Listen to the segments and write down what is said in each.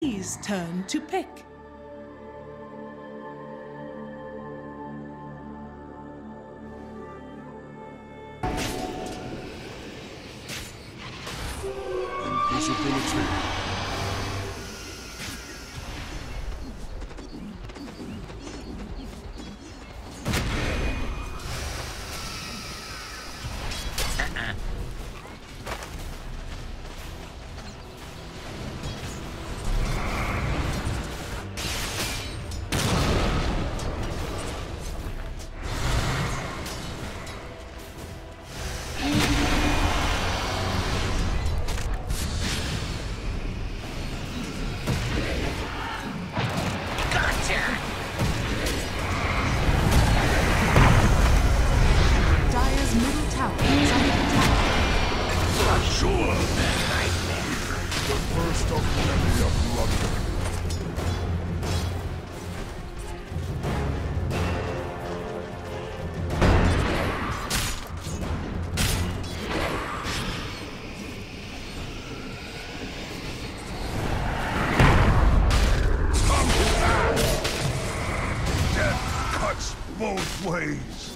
His turn to pick. Invisibility. Both ways.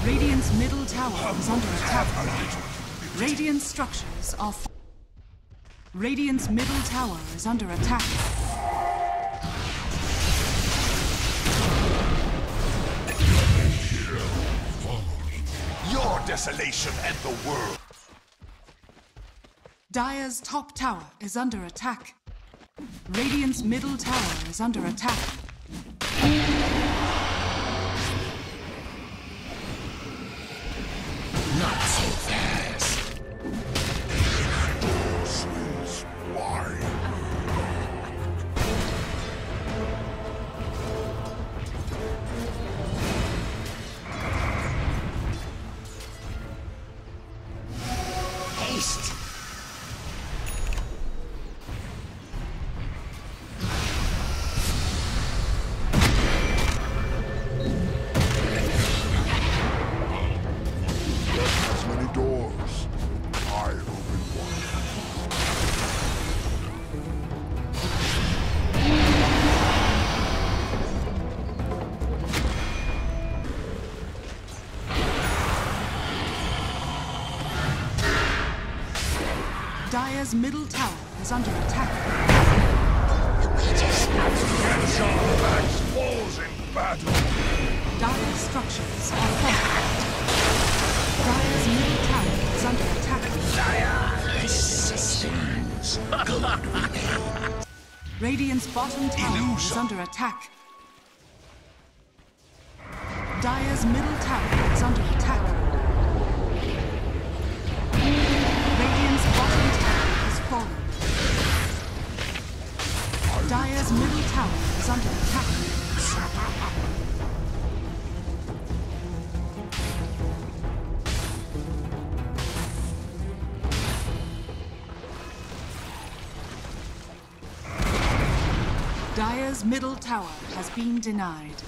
Radiant's middle tower is under attack. Radiant structures are... Radiant's middle tower is under attack. Your desolation and the world. Dire's top tower is under attack. Radiant's middle tower is under attack. Not so fast. Sweet wine. Haste. Doors. I open one. Dire's middle tower is under attack. Max falls in battle. Dire's structures are fortified. Dire's middle tower is under attack. Dire sustains. Radiant's bottom tower is under attack. Dire's middle tower is under attack. Radiant's bottom tower has fallen. Dire's middle tower is under attack. Dire's middle tower has been denied.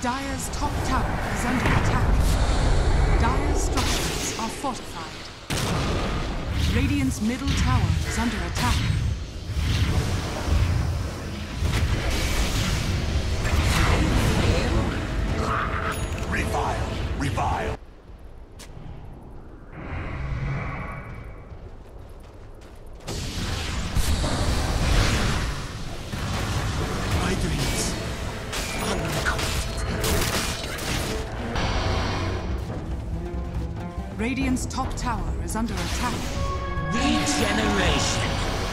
Dire's top tower is under attack. Dire's structures are fortified. Radiant's middle tower is under attack. Revile. Revile. Radiant's top tower is under attack. Regeneration.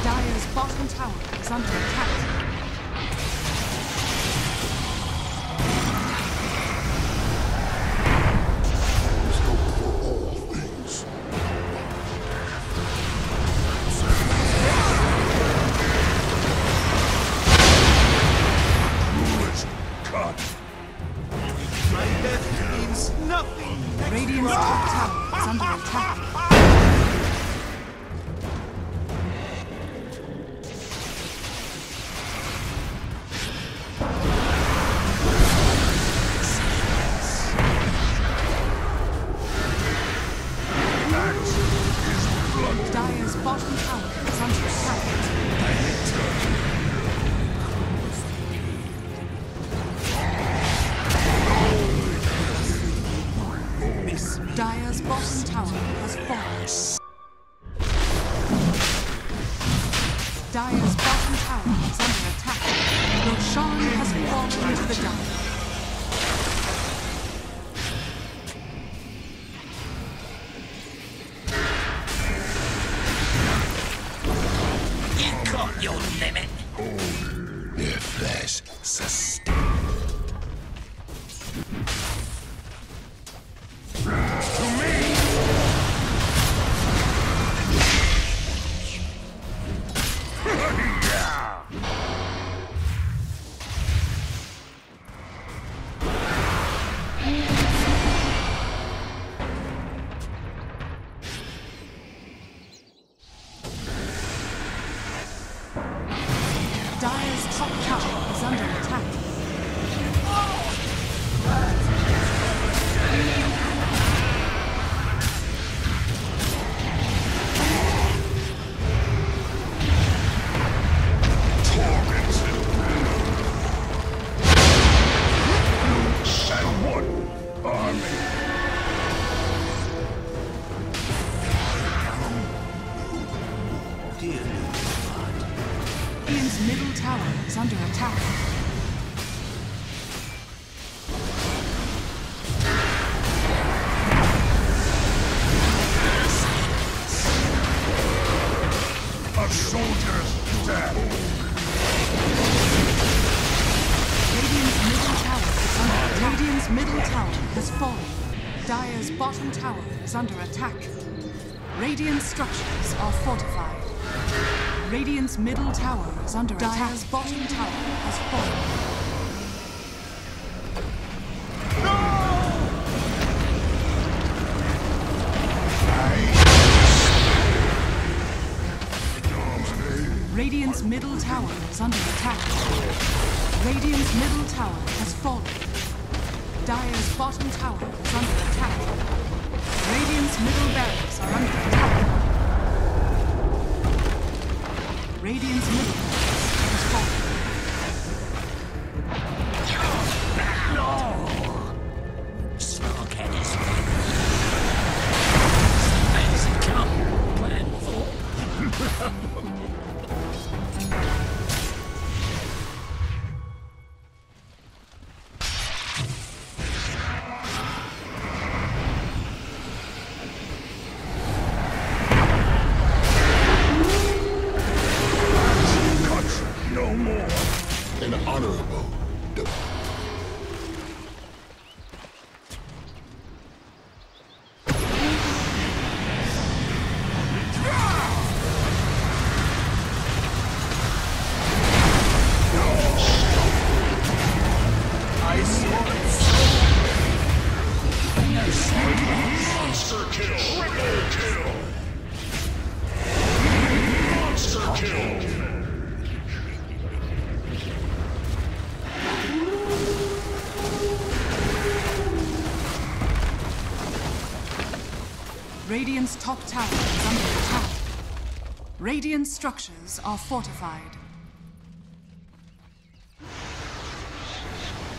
Dire's bottom tower is under attack. There's hope for all things. Foolish cut. My death means nothing. Radiant's top tower is under attack. Dire's bottom tower is under attack. Dire's bottom tower has fallen. Dire's bottom tower is under attack. Roshan has fallen to the dire. You got your limit. Their flesh sustained. To me! Yeah! Dire's top tower is under attack. And one army. Dear Radiant's middle tower is under attack. A soldier's death. Radiant's middle tower has fallen. Dire's bottom tower is under attack. Radiant structures are fortified. Radiant's middle tower is under attack. Dire's bottom tower has fallen. Radiant's middle tower is under attack. Radiant's middle tower has fallen. Dire's bottom tower is under attack. Radiant's middle barracks are under attack. Radiant's middle barracks has fallen. Smokehead is fancy come. Plan for. No more. An honorable death. I swore Monster kill! Triple kill! Monster kill! Radiant's top tower is under attack. Radiant structures are fortified.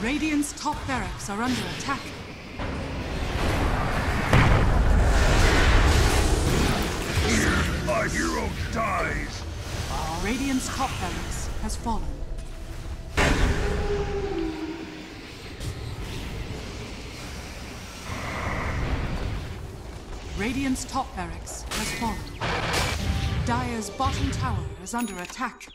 Radiant's top barracks are under attack. Our hero dies! Radiant's top barracks has fallen. Radiant Radiant's top barracks has fallen. Dire's bottom tower is under attack.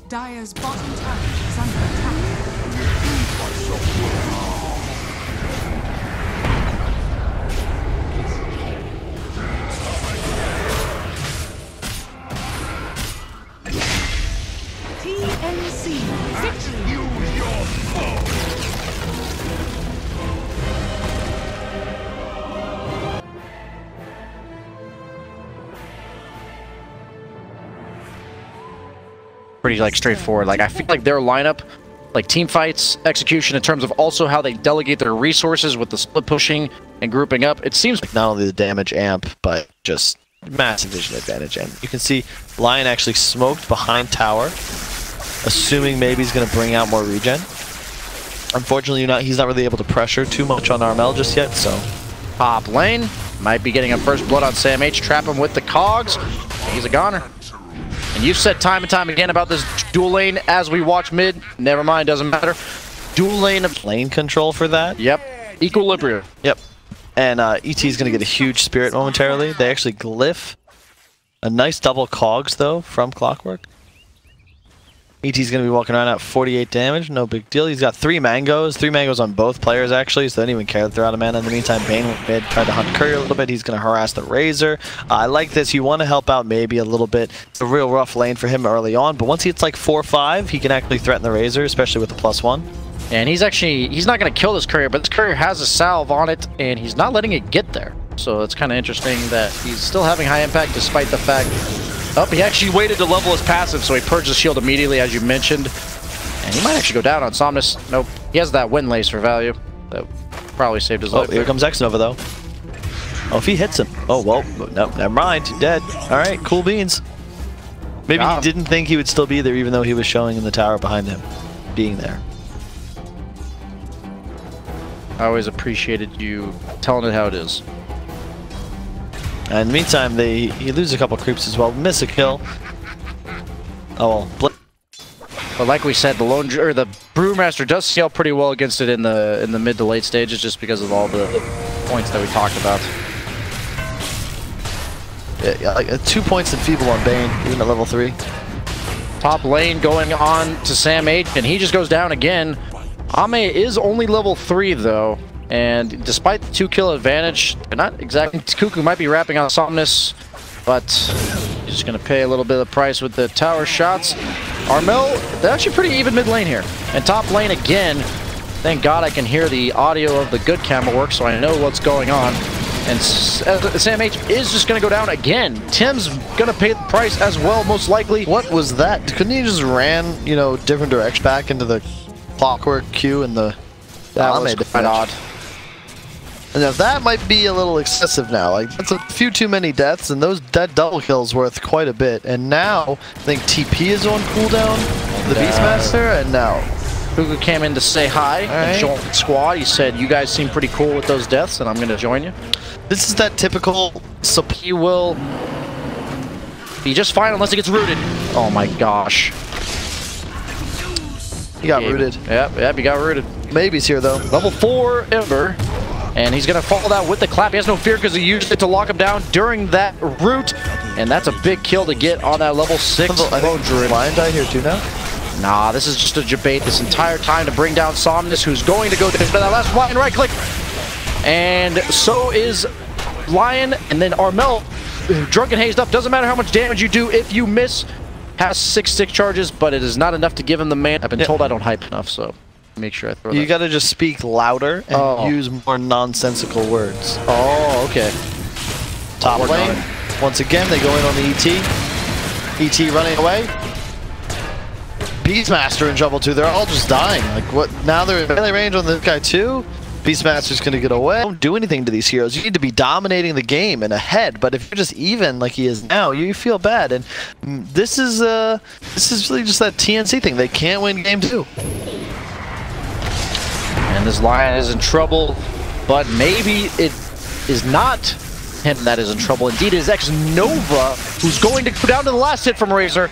Dire's bottom tower is under attack. TNC victory. Use your phone. Pretty like straightforward. Like I feel like their lineup, like team fights, execution in terms of also how they delegate their resources with the split pushing and grouping up. It seems like not only the damage amp, but just massive vision advantage. And you can see Lion actually smoked behind tower, assuming maybe he's going to bring out more regen. Unfortunately, he's not really able to pressure too much on Armel just yet, so. top lane might be getting a first blood on Sam H. Trap him with the cogs. He's a goner. And you've said time and time again about this dual lane as we watch mid. Never mind, doesn't matter. Dual lane of lane control for that. Yep. Equilibrium. Yep. And ET is going to get a huge spirit momentarily. They actually glyph. A nice double cogs, though, from Clockwork. ET's going to be walking around at 48 damage. No big deal. He's got 3 mangoes. 3 mangoes on both players, actually, so they don't even care that they're out of mana. In the meantime, Bane went mid, tried to hunt Courier a little bit. He's going to harass the Razor. I like this. You want to help out maybe a little bit. It's a real rough lane for him early on, but once he hits like 4-5, he can actually threaten the Razor, especially with the +1. And he's not going to kill this Courier, but this Courier has a salve on it, and he's not letting it get there. So it's kind of interesting that he's still having high impact despite the fact... Oh, he actually waited to level his passive, so he purged the shield immediately, as you mentioned. And he might actually go down on Somnus. Nope. He has that wind lace for value. That probably saved his life. Oh, here comes X-Nova, though. Oh, if he hits him. Oh, well, no, never mind. He's dead. All right, cool beans. Maybe he didn't think he would still be there, even though he was showing in the tower behind him, being there. I always appreciated you telling it how it is. And in the meantime, he loses a couple creeps as well. Miss a kill. Oh well. But like we said, the Brewmaster does scale pretty well against it in the mid to late stages, just because of all the points that we talked about. Yeah, like 2 points enfeeble on Bane, even at level 3. Top lane going on to Sam H, and he just goes down again. Ame is only level 3 though. And despite the 2-kill advantage, they're not exactly... Kuku might be wrapping on Somnus, but he's just going to pay a little bit of the price with the tower shots. Armel, they're actually pretty even mid lane here. And top lane again. Thank God I can hear the audio of the good camera work, so I know what's going on. And Sam H is just going to go down again. Tim's going to pay the price as well, most likely. What was that? Couldn't he just ran, you know, different direction back into the Clockwork queue and the... That was quite odd. And now that might be a little excessive now. Like, that's a few too many deaths, and that double kill's worth quite a bit. And now, I think TP is on cooldown, the Beastmaster, and now... Kuku came in to say hi and join the squad. He said, you guys seem pretty cool with those deaths, and I'm going to join you. This is that typical... He will be just fine unless he gets rooted. Oh my gosh. He got rooted. Yep, he got rooted. Maybe's here, though. Level 4 Ember. And he's going to fall down with the clap. He has no fear because he used it to lock him down during that root. And that's a big kill to get on that level 6 Lone Druid. Lion die here too now? Nah, this is just a debate this entire time to bring down Somnus, who's going to go to that last Lion right click. And so is Lion. And then Armel, drunken hazed up. Doesn't matter how much damage you do if you miss. Has 6 charges, but it is not enough to give him the man. I've been told I don't hype enough, so make sure I throw that. You gotta just speak louder and use more nonsensical words. Oh, okay. Top lane. Once again, they go in on the ET. ET running away. Beastmaster in trouble too. They're all just dying. Like what? Now they're in melee range on this guy too. Beastmaster's gonna get away. Don't do anything to these heroes. You need to be dominating the game and ahead. But if you're just even like he is now, you feel bad. And this is really just that TNC thing. They can't win game 2. And this Lion is in trouble, but maybe it is not him that is in trouble. Indeed, it is X-Nova, who's going to go down to the last hit from Razor,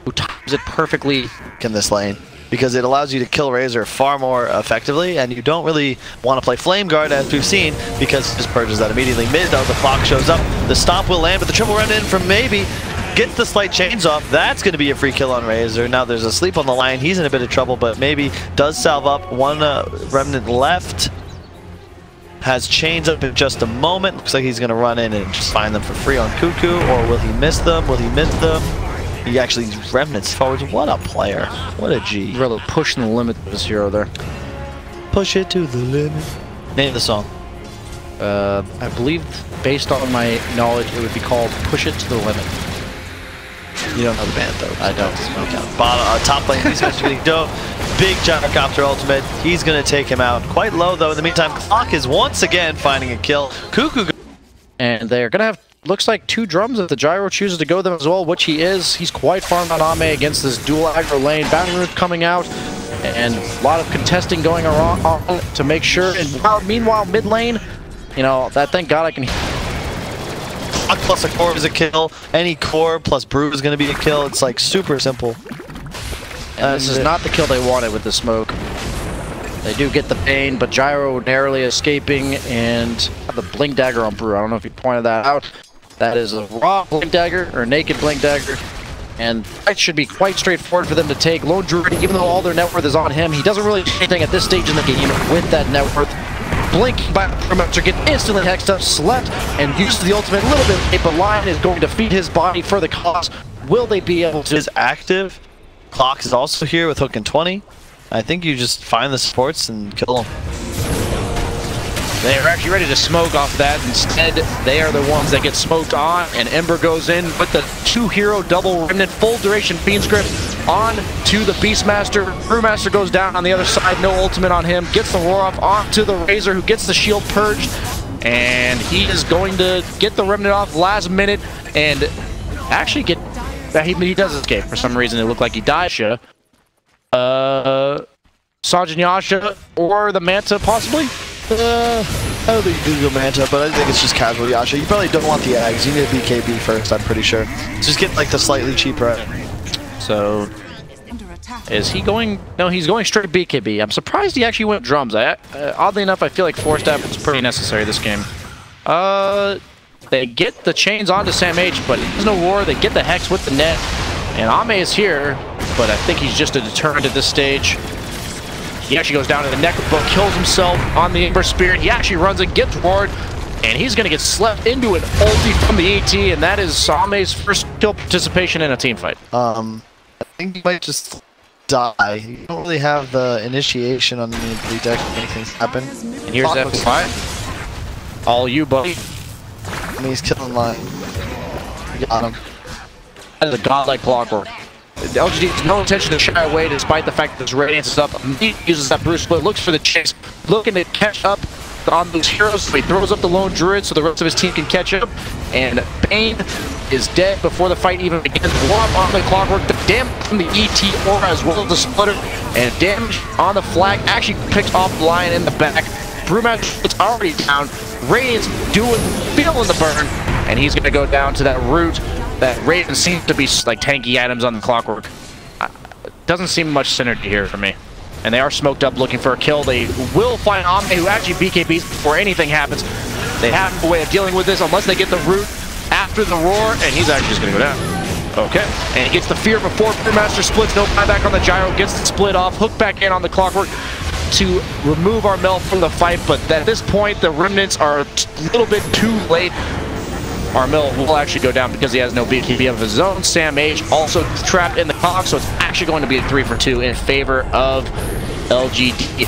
who times it perfectly in this lane, because it allows you to kill Razor far more effectively, and you don't really want to play Flame Guard, as we've seen, because it just purges that immediately. Mid, though, the clock shows up, the stomp will land, but the triple run in from Maybe gets the slight chains off. That's going to be a free kill on Razor. Now there's a sleep on the line. He's in a bit of trouble, but Maybe does salve up. One remnant left. Has chains up in just a moment. Looks like he's going to run in and just find them for free on Cuckoo, or will he miss them? Will he miss them? He actually remnants forwards. What a player. What a G. really pushing the limit of this hero there. Push it to the limit. Name the song. I believe, based on my knowledge, it would be called Push It to the Limit. You don't know the band, though. I don't. Okay. Bottom, top lane, he's getting dope. Big gyrocopter ultimate. He's going to take him out. Quite low, though. In the meantime, Clock is once again finding a kill. Cuckoo. And they're going to have, looks like, 2 drums if the Gyro chooses to go them as well, which he is. He's quite farmed on Ame against this dual aggro lane. Battle Root coming out, and a lot of contesting going on to make sure. And meanwhile, mid lane, you know, that thank God I can Clock plus a core is a kill. Any core plus brew is going to be a kill. It's like super simple. And this is not the kill they wanted with the smoke. They do get the pain, but Gyro narrowly escaping, and the blink dagger on Brew. I don't know if you pointed that out. That is a raw blink dagger, or naked blink dagger. And that should be quite straightforward for them to take. Lone Druid, even though all their net worth is on him, he doesn't really do anything at this stage in the game with that net worth. Blinking by the Perimeter, get instantly hexed up, slept, and used the ultimate a little bit late, but Lion is going to feed his body for the cause. Will they be able to? Is active. Clock is also here with Hook and 20. I think you just find the supports and kill them. They are actually ready to smoke off that. Instead, they are the ones that get smoked on, and Ember goes in with the 2-hero double remnant full duration Fiend's Grip on to the Beastmaster. Brewmaster goes down on the other side, no ultimate on him, gets the roar off onto the Razor, who gets the shield purged, and he is going to get the remnant off last minute and actually get. He does escape for some reason. It looked like he died. Sanjin Yasha or the Manta possibly. I don't think you do go Manta, but I think it's just casual Yasha. You probably don't want the Ags. You need a BKB first, I'm pretty sure. Just get like the slightly cheaper. So, is he going? No, he's going straight BKB. I'm surprised he actually went drums. Oddly enough, I feel like 4-step is pretty necessary this game. They get the chains onto Sam H, but there's no war. They get the Hex with the net. And Ame is here, but I think he's just a deterrent at this stage. He actually goes down to the Necrobook, kills himself on the Ember Spirit. He actually runs it, gets roared, and he's going to get slept into an ulti from the ET, and that is Ame's first kill participation in a team fight. I think he might just die. You don't really have the initiation on the ability deck to make things happen. And here's F5. All you, buddy. I mean, he's killing Lion. You got him. That is a godlike Clockwork. LGD has no intention to shy away despite the fact that his Radiance is up. He uses that Bruce Split, looks for the chase, looking to catch up on those heroes. So he throws up the Lone Druid so the rest of his team can catch up. And Bane is dead before the fight even begins. War up on the Clockwork, the damage from the ET Aura as well as the Splitter. And damage on the flag actually picks off the Lion in the back. Brewmaster is already down. Radiance feeling the burn. And he's going to go down to that root. That Raven seems to be like tanky items on the Clockwork. Doesn't seem much synergy here for me. And they are smoked up looking for a kill. They will find Ame, who actually BKBs before anything happens. They have a way of dealing with this unless they get the root after the roar, and he's actually just going to go down. Okay, and he gets the fear before Brewmaster splits. No buyback on the Gyro, gets the split off, hook back in on the Clockwork to remove Armel from the fight, but at this point, the Remnants are a little bit too late. Armel will actually go down because he has no BKB of his own. Sam H also trapped in the clock, so it's actually going to be a 3-for-2 in favor of LGD.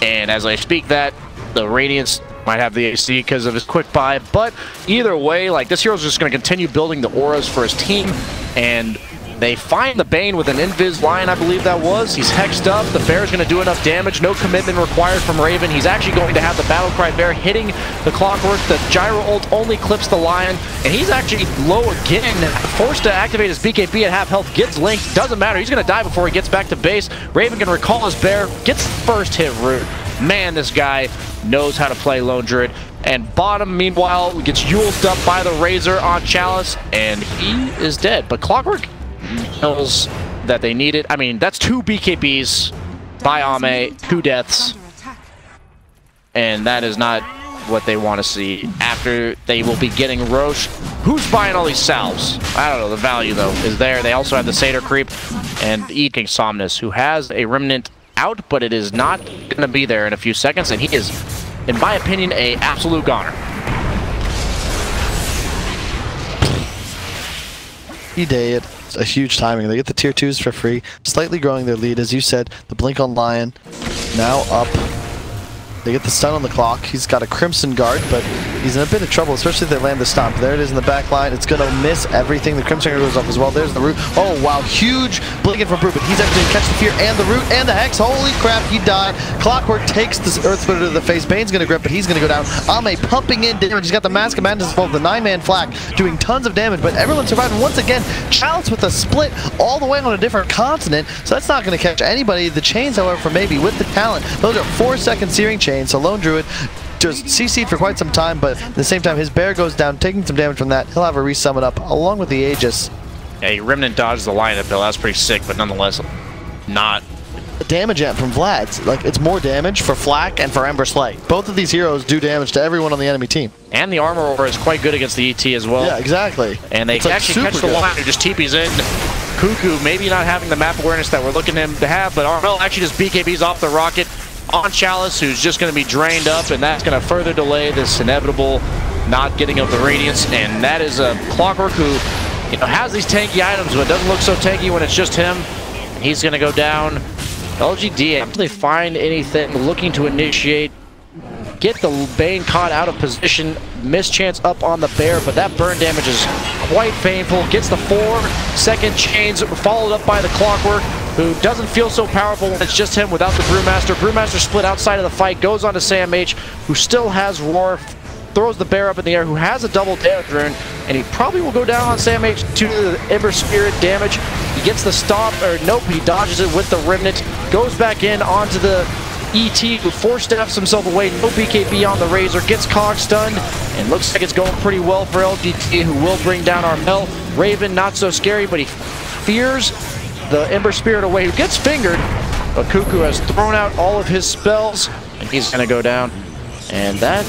And as I speak that, the Radiance might have the AC because of his quick buy, but either way, like, this hero's just going to continue building the auras for his team, and they find the Bane with an Invis Lion, I believe that was. He's hexed up. The Bear's going to do enough damage. No commitment required from Raven. He's actually going to have the Battlecry Bear hitting the Clockwork. The Gyro ult only clips the Lion, and he's actually low again. Forced to activate his BKB at half health. Gets linked. Doesn't matter. He's going to die before he gets back to base. Raven can recall his Bear. Gets first hit root. Man, this guy knows how to play Lone Druid. And bottom, meanwhile, gets ulted up by the Razor on Chalice, and he is dead. But Clockwork knows that they need it. I mean, that's 2 BKBs by Ame, 2 deaths. Under attack. And that is not what they want to see. After they will be getting Roche. Who's buying all these salves? I don't know. The value, though, is there. They also have the Satyr creep and eating Somnus, who has a Remnant out, but it is not going to be there in a few seconds. And he is, in my opinion, a absolute goner. He did. It's a huge timing. They get the tier 2s for free, slightly growing their lead. As you said, the blink on Lion now up. They get the stun on the clock. He's got a Crimson Guard, but he's in a bit of trouble, especially if they land the stomp. There it is in the back line. It's going to miss everything. The Crimson Guard goes off as well. There's the root. Oh, wow. Huge blinking from Brew, but he's actually going to catch the fear and the root and the hex. Holy crap, he died. Clockwork takes this Earth Splitter to the face. Bane's going to grip, but he's going to go down. Ame pumping in damage. He's got the Mask of Madness involved, the 9-man flak, doing tons of damage, but everyone survived. Once again, Chalice with a split all the way on a different continent, so that's not going to catch anybody. The chains, however, for Maybe with the talent, those are 4-second searing chains, so Lone Druid just CC'd for quite some time, but at the same time, his bear goes down, taking some damage from that. He'll have a resummon up, along with the Aegis. Yeah, Remnant dodges the line up, Bill. That's pretty sick, but nonetheless, not. The damage amp from Vlad's, like, it's more damage for Flak and for Ember Slay. Both of these heroes do damage to everyone on the enemy team. And the armor aura is quite good against the ET as well. Yeah, exactly. And they It's, like, actually catch super the good. line who just TP's in. Cuckoo maybe not having the map awareness that we're looking him to have, but Armel actually just BKBs off the rocket on Chalice, who's just going to be drained up, and that's going to further delay this inevitable not getting of the Radiance. And that is a Clockwork who, you know, has these tanky items, but doesn't look so tanky when it's just him. He's going to go down. LGD, after they find anything, looking to initiate, get the Bane caught out of position, mischance up on the bear, but that burn damage is quite painful. Gets the 4-second chains, followed up by the Clockwork, who doesn't feel so powerful when it's just him without the Brewmaster. Brewmaster split outside of the fight, goes on to Sam H, who still has Roar, throws the bear up in the air, who has a double damage rune, and he probably will go down on Sam H to the Ember Spirit damage. He gets the stomp, or nope, he dodges it with the Remnant, goes back in onto the ET, who force-staffs himself away, no BKB on the Razor, gets Cog stunned, and looks like it's going pretty well for LGT, who will bring down Armel. Raven, not so scary, but he fears the Ember Spirit away, who gets fingered, but Cuckoo has thrown out all of his spells, and he's going to go down, and that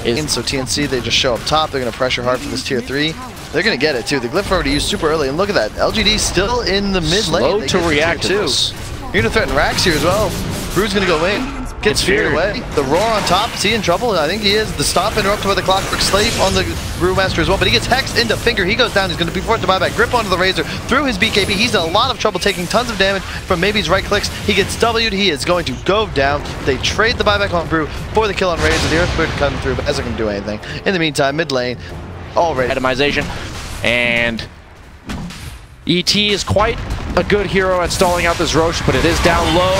is... So TNC, they just show up top. They're going to pressure hard for this tier 3. They're going to get it, too. The Glyph already used super early, and look at that. LGD still in the mid lane. Slow to react to this. You're going to threaten Rax here as well. Brew's going to go in. Gets feared away. The Roar on top. Is he in trouble? I think he is. The Stomp interrupted by the Clockwork Slave on the Brewmaster as well, but he gets hexed into Finger. He goes down. He's going to be forced to buy back. Grip onto the Razor through his BKB. He's in a lot of trouble, taking tons of damage from Maybe's right clicks. He gets W'd. He is going to go down. They trade the buyback on Brew for the kill on Razor. The Earthquake coming through, but isn't going to do anything. In the meantime, mid lane, already. Itemization. And ET is quite a good hero at stalling out this Roche, but it is down low.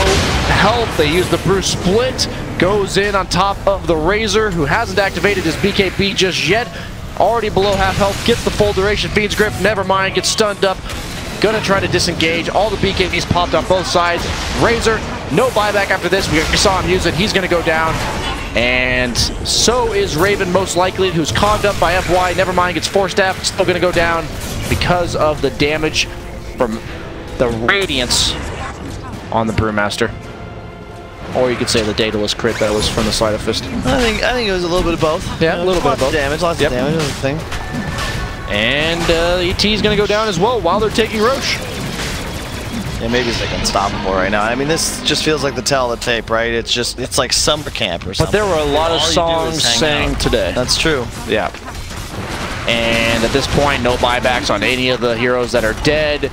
Health, they use the Brew split. Goes in on top of the Razor, who hasn't activated his BKB just yet. Already below half health, gets the full duration, Fiend's Grip, never mind, gets stunned up. Gonna try to disengage. All the BKBs popped on both sides. Razor, no buyback after this. We saw him use it. He's gonna go down. And so is Raven, most likely, who's cogged up by FY. Never mind, gets 4-staff, still gonna go down because of the damage from the Radiance on the Brewmaster. Or you could say the Daedalus crit that was from the Sleight of Fist. I think it was a little bit of both. Yeah, a little bit of both. Lots of damage, was the thing. And ET is going to go down as well while they're taking Roche. Yeah, maybe it's like unstoppable right now. I mean, this just feels like the tell of the tape, right? It's like summer camp or something. But there were a lot of songs sang today. That's true. Yeah. And at this point, no buybacks on any of the heroes that are dead.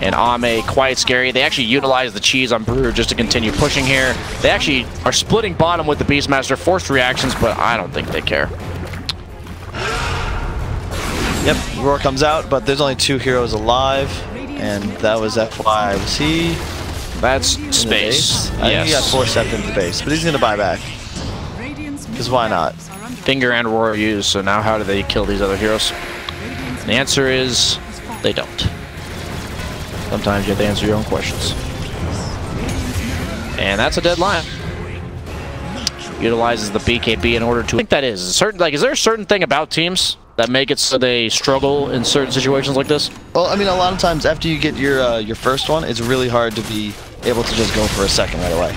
And Ame, quite scary. They actually utilize the cheese on Brewer just to continue pushing here. They actually are splitting bottom with the Beastmaster. Forced reactions, but I don't think they care. Yep, Roar comes out, but there's only 2 heroes alive. And that was FY. Was he? That's space. I think he got 4-stepped into the base, but he's going to buy back. Because why not? Finger and Roar are used, so now how do they kill these other heroes? The answer is they don't. Sometimes you have to answer your own questions. And that's a dead line. utilizes the BKB in order to... I think that is. Is there a certain thing about teams that make it so they struggle in certain situations like this? Well, I mean, a lot of times after you get your first one, it's really hard to be able to just go for a second right away.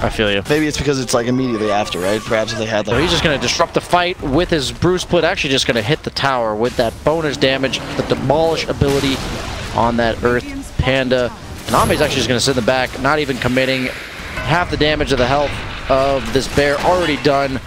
I feel you. Maybe it's because it's like immediately after, right? Perhaps if they had like... So he's just going to disrupt the fight with his Bruce Split. Actually just going to hit the tower with that bonus damage, the demolish ability on that Earth Panda. And Ame's actually just going to sit in the back, not even committing. Half the damage of the health of this bear already done.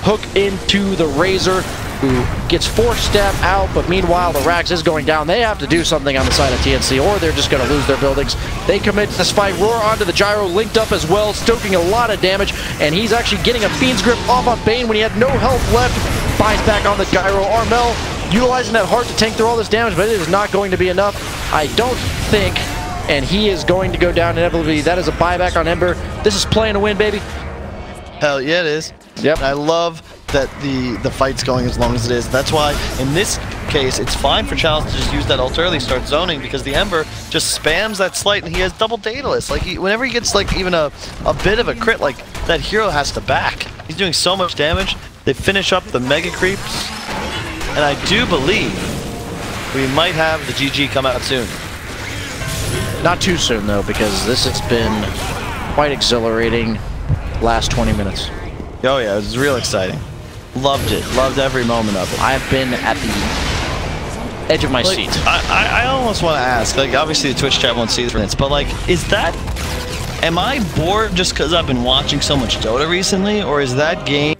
Hook into the Razor, who gets forced step out, but meanwhile the Rax is going down. They have to do something on the side of TNC, or they're just going to lose their buildings. They commit to this fight. Roar onto the gyro, linked up as well, stoking a lot of damage, and he's actually getting a Fiend's Grip off on Bane when he had no health left. Buys back on the gyro. Armel utilizing that heart to tank through all this damage, but it is not going to be enough, I don't think, and he is going to go down inevitably. That is a buyback on Ember. This is playing to win, baby. Hell yeah, it is. Yep. I love that the fight's going as long as it is. That's why, in this case, it's fine for Chalice to just use that ult early, start zoning, because the Ember just spams that slight, and he has double Daedalus. Like, whenever he gets, like, even a bit of a crit, like, that hero has to back. He's doing so much damage. They finish up the Mega Creeps, and I do believe we might have the GG come out soon. Not too soon, though, because this has been quite exhilarating last 20 minutes. Oh yeah, it was real exciting. Loved it. Loved every moment of it. I have been at the edge of my seat. I almost want to ask, like, obviously the Twitch chat won't see this, but like, am I bored just because I've been watching so much Dota recently, or is that game